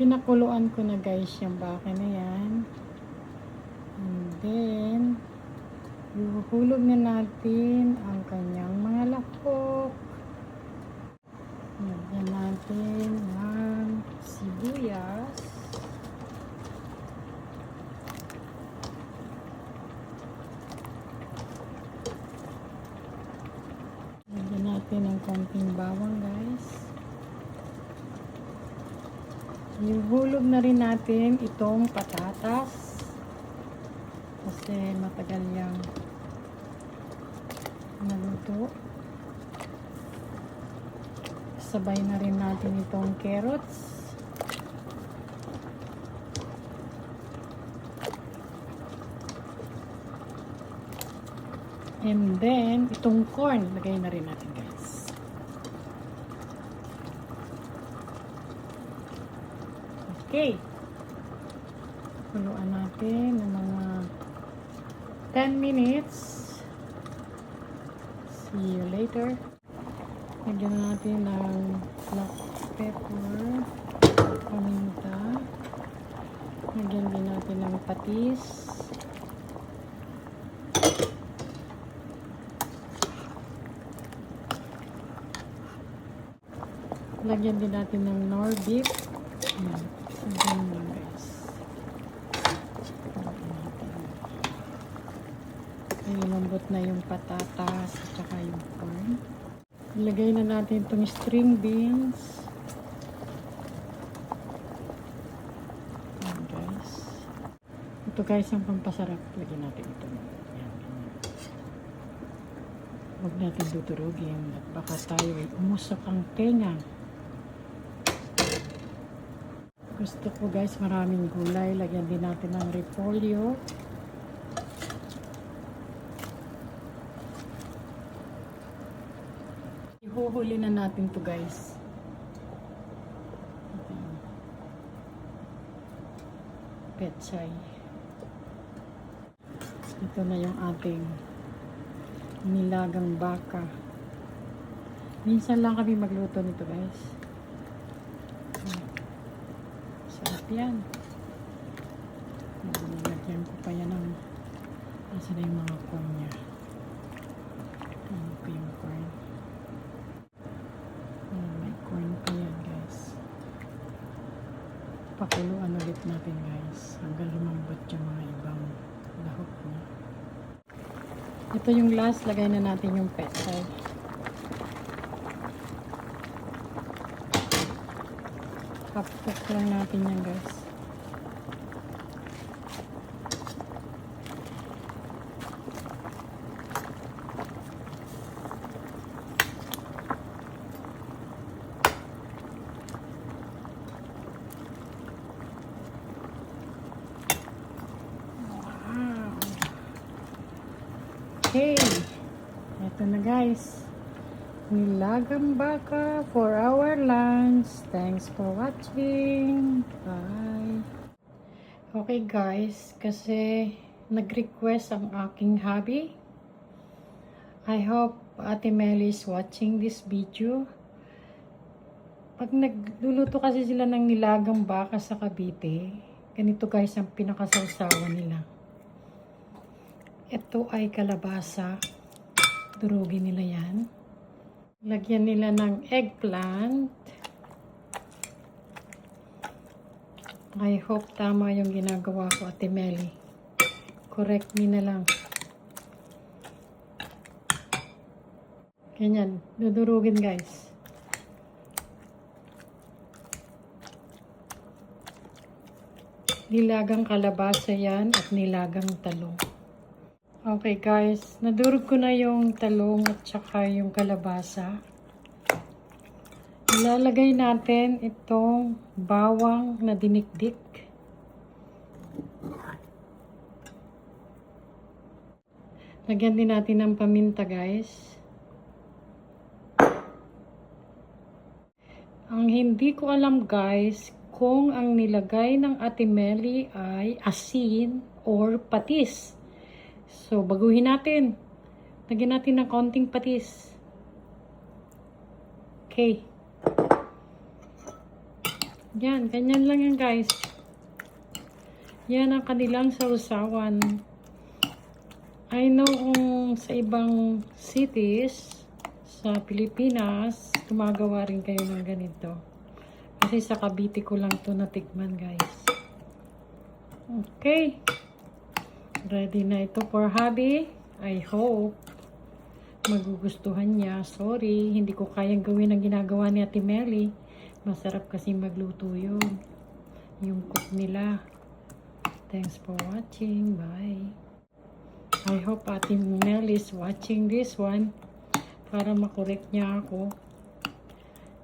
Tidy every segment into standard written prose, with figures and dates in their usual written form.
Pinakuluan ko na guys yung baka na yan. And then, ihuhulog na natin ang kanyang mga lahok. Lagyan natin ng sibuyas. Lagyan natin ng konting bawang guys. Ihulog na rin natin itong patatas. Kasi matagal yung naluto. Sabay na rin natin itong carrots. And then, itong corn, lagay na rin natin guys. Okay. Kuluan natin ng mga 10 minutes. See you later. Lagyan natin ng black pepper, paminta. Lagyan din natin ng patis. Lagyan din natin ng nor beef. Ayan. Lagyan lang guys. Ay, lumambot na yung patatas at saka yung corn. Ilagay na natin itong string beans. Ayan guys. Ito guys ang pampasarap. Lagyan natin ito. Ayan. Huwag natin tuturugin at baka tayo ay umusok ang tenga. Gusto ko guys maraming gulay. Lagyan din natin ng repolyo. Ihuhuli na natin to guys. Pechay. Ito na yung ating nilagang baka. Minsan lang kami magluto nito guys. Sarap yan. Nilagyan ko pa yan ng nasa na yung mga corn niya. Ano pa yung corn? May corn pa yan guys. Pakuluan ulit natin guys hanggang lumambot yung mga ibang lahok niya. Ito yung last. Lagay na natin yung pechay. Kapok lang natin yan guys. Wow. Okay. Ito na guys. Nilagang baka for our lunch. Thanks for watching. Bye. Okay guys, kasi nag-request ang aking hubby. I hope Ate Melly is watching this video. Pag nagluluto kasi sila ng nilagang baka sa Cavite, ganito guys ang pinakasawsawa nila. Ito ay kalabasa. Durugin nila yan. Lagyan nila ng eggplant. I hope tama yung ginagawa ko, Ate Melly. Correct me na lang. Ganyan. Dudurugin guys. Nilagang kalabasa yan at nilagang talong. Okay guys, nadurog ko na yung talong at saka yung kalabasa. Ilalagay natin itong bawang na dinikdik. Lagyan din natin ng paminta guys. Ang hindi ko alam guys kung ang nilagay ng Ate Melly ay asin or patis. So, baguhin natin. Lagyan natin ng konting patis. Okay. Yan, ganyan lang yan guys. Yan ang kanilang sausawan. I know kung sa ibang cities sa Pilipinas, gumagawa rin kayo ng ganito. Kasi sa Cavite ko lang to natikman guys. Okay. Ready na ito for hubby. I hope magugustuhan niya. Sorry, hindi ko kayang gawin ang ginagawa ni Ate Melly. Masarap kasi magluto yun. Yung cook nila. Thanks for watching. Bye. I hope Ate Melly is watching this one para makorek niya ako.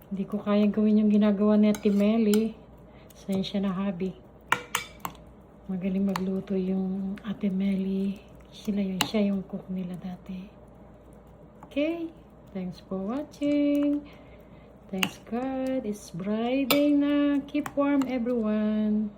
Hindi ko kayang gawin yung ginagawa ni Ate Melly. Sensya na hubby. Magaling magluto yung Ate Melly. Siya yung cook nila dati. Okay. Thanks for watching. Thanks God. It's Friday na. Keep warm everyone.